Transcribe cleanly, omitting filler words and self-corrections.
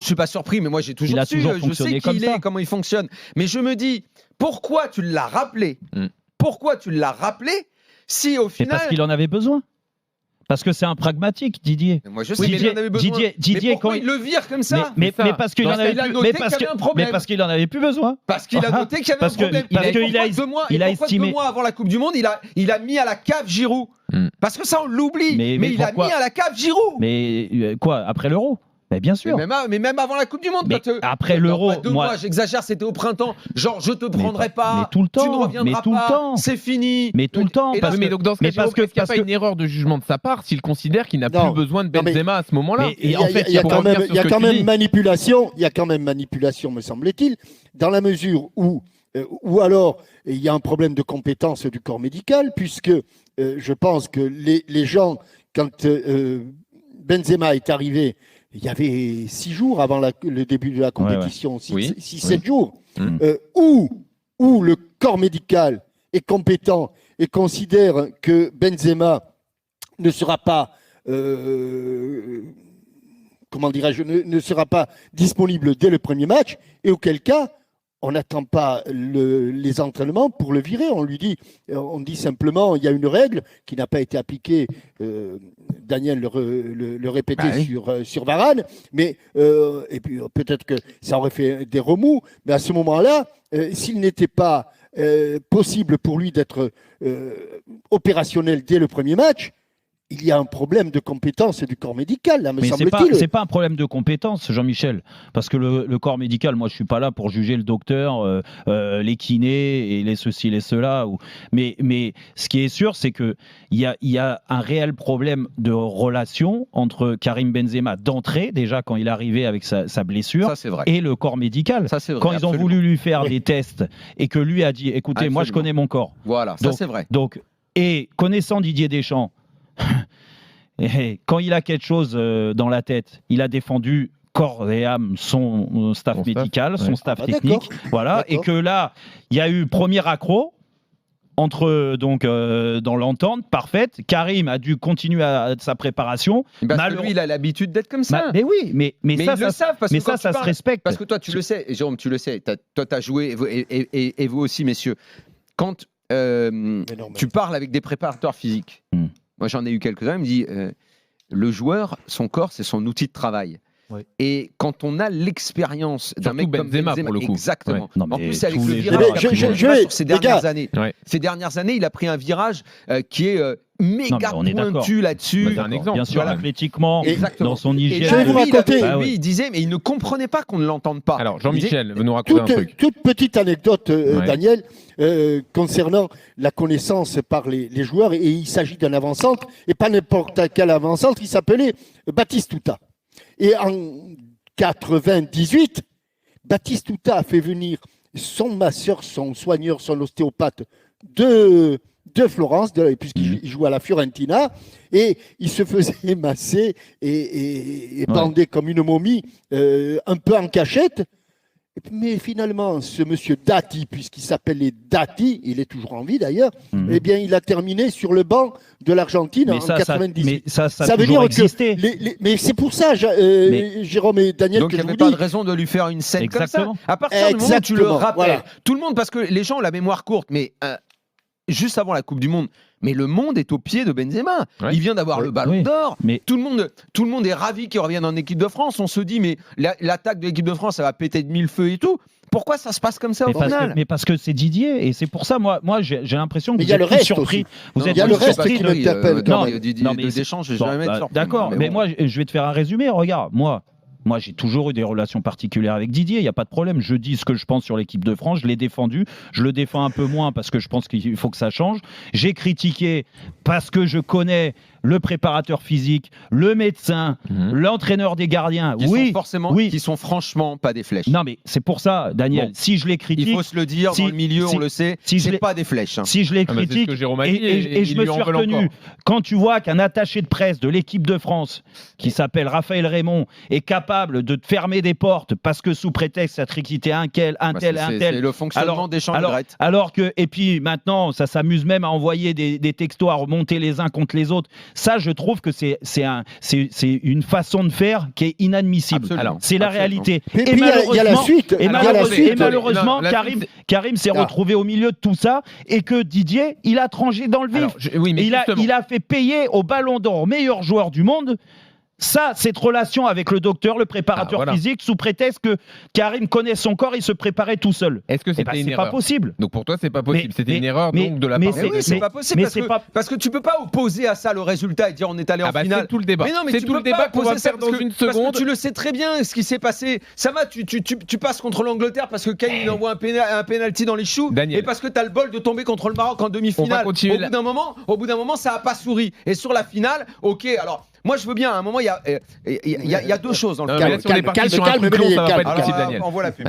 Je suis pas surpris, mais moi j'ai toujours su, je sais qui il est, comment il fonctionne. Mais je me dis, pourquoi tu l'as rappelé Pourquoi tu l'as rappelé si au final... C'est parce qu'il en avait besoin. Parce que c'est un pragmatique, Didier. Mais moi je sais qu'il en avait besoin. Didier, mais pourquoi il le vire comme ça mais parce qu'il en avait plus besoin. Parce qu'il a noté qu'il y avait un problème. Il a estimé 2 mois avant la Coupe du Monde, il a mis à la cave Giroud. Parce que ça on l'oublie. Mais il a mis à la cave Giroud. Mais quoi, après l'Euro? Mais bien sûr. Mais même avant la Coupe du Monde. Après l'Euro, moi j'exagère, c'était au printemps. Genre je te prendrai pas. Mais tout le temps. Tu ne reviendras pas. C'est fini. Mais tout le temps. Mais donc dans ce cas, est-ce qu'il n'y a pas une erreur de jugement de sa part s'il considère qu'il n'a plus besoin de Benzema à ce moment-là? Il y a quand même manipulation. Il y a quand même manipulation, me semble-t-il, dans la mesure où alors il y a un problème de compétence du corps médical, puisque je pense que les gens, quand Benzema est arrivé, il y avait 6 jours avant le début de la compétition, 6-7 jours, où le corps médical est compétent et considère que Benzema ne sera pas, ne sera pas disponible dès le premier match, et auquel cas, on n'attend pas les entraînements pour le virer. On dit simplement, il y a une règle qui n'a pas été appliquée. Daniel le répétait sur Varane, mais et puis peut-être que ça aurait fait des remous. Mais à ce moment-là, s'il n'était pas possible pour lui d'être opérationnel dès le premier match, il y a un problème de compétence du corps médical, là, me semble-t-il. C'est pas un problème de compétence, Jean-Michel, parce que le corps médical, moi, je suis pas là pour juger le docteur, les kinés et les ceci, les cela. Mais ce qui est sûr, c'est que il y a un réel problème de relation entre Karim Benzema d'entrée, déjà quand il est arrivé avec sa blessure, et le corps médical. Ça, c'est vrai, quand ils ont voulu lui faire des tests et que lui a dit, écoutez, moi, je connais mon corps. Voilà, ça c'est vrai. Donc, et connaissant Didier Deschamps, et quand il a quelque chose dans la tête, il a défendu corps et âme son staff médical, son staff technique, voilà, et que là, il y a eu premier accroc entre dans l'entente parfaite. Karim a dû continuer sa préparation. Lui, il a l'habitude d'être comme ça. Mais oui, mais ça, ils le savent parce que ça se respecte. Parce que toi, tu le sais, Jérôme, tu le sais. Toi, tu as joué et vous aussi, messieurs. Quand tu parles avec des préparateurs physiques. Moi, j'en ai eu quelques-uns. Il me dit le joueur, son corps, c'est son outil de travail. Ouais. Et quand on a l'expérience d'un mec comme Benzema, pour le coup. Exactement. Ouais. En plus, avec le virage sur ces dernières années. Ouais. Ces dernières années, il a pris un virage qui est méga pointu là-dessus. C'est un exemple. Bien sûr, athlétiquement, dans son hygiène. Je vais vous raconter. Lui, il disait, mais il ne comprenait pas qu'on ne l'entende pas. Alors, Jean-Michel veut nous raconter un truc. Toute petite anecdote, Daniel, concernant la connaissance par les joueurs. Et il s'agit d'un avant-centre, et pas n'importe quel avant-centre, il s'appelait Batistuta. Et en 98, Batistuta a fait venir son masseur, son soigneur, son ostéopathe de Florence, puisqu'il joue à la Fiorentina, et il se faisait masser et bandé comme une momie, un peu en cachette. Mais finalement, ce monsieur Dati, puisqu'il s'appelait Dati, il est toujours en vie d'ailleurs, eh bien, il a terminé sur le banc de l'Argentine en 98. Mais ça veut dire existé. Mais c'est pour ça, Jérôme et Daniel, donc que il n'y avait pas de raison de lui faire une scène comme ça. À partir du moment où tu le rappelles, tout le monde, parce que les gens ont la mémoire courte, mais juste avant la Coupe du Monde, mais le monde est au pied de Benzema. Ouais. Il vient d'avoir le Ballon d'Or. Mais tout le monde est ravi qu'il revienne en équipe de France. On se dit, mais l'attaque de l'équipe de France, ça va péter de mille feux et tout. Pourquoi ça se passe comme ça au final ? Mais parce que c'est Didier, et c'est pour ça, moi j'ai l'impression que vous êtes surpris. Il y a le reste qui m'interpelle. Non, mais Deschamps, je vais jamais être surpris. D'accord, mais moi, je vais te faire un résumé. Regarde, moi, j'ai toujours eu des relations particulières avec Didier, il n'y a pas de problème. Je dis ce que je pense sur l'équipe de France, je l'ai défendu. Je le défends un peu moins parce que je pense qu'il faut que ça change. J'ai critiqué parce que je connais le préparateur physique, le médecin, l'entraîneur des gardiens. Qui sont franchement pas des flèches. Non, mais c'est pour ça, Daniel, si je les critique... Il faut se le dire, dans le milieu, on le sait, c'est pas des flèches. Si je les critique, et je me suis retenu, quand tu vois qu'un attaché de presse de l'équipe de France, qui s'appelle Raphaël Raymond, est capable de te fermer des portes parce que sous prétexte ça triquité un tel. C'est le fonctionnement des champs alors que, et puis maintenant, ça s'amuse même à envoyer des textos à remonter les uns contre les autres. Ça, je trouve que c'est une façon de faire qui est inadmissible. C'est la réalité. Et il y a la suite. Et malheureusement, Karim s'est retrouvé au milieu de tout ça et que Didier, il a tranché dans le vif. Il a fait payer au Ballon d'Or meilleur joueur du monde. Ça, cette relation avec le docteur, le préparateur physique, sous prétexte que Karim connaît son corps, il se préparait tout seul. Est-ce que c'était une erreur ? C'est pas possible. Donc pour toi, c'est pas possible. C'était une erreur donc de la part. Oui, c'est pas possible parce que tu peux pas opposer à ça le résultat et dire on est allé en finale. C'est tout le débat. Mais non, mais c'est tout le débat qu'on va faire dans une seconde. Parce que tu le sais très bien ce qui s'est passé. Ça va, tu passes contre l'Angleterre parce que Kane il envoie un penalty dans les choux et parce que tu as le bol de tomber contre le Maroc en demi-finale. Au bout d'un moment, ça a pas souri. Et sur la finale, ok, alors. Moi, je veux bien. À un moment, il y a deux choses dans le calme. Si on est parti sur un truc long, ça va pas être possible, Daniel. On voit la pub.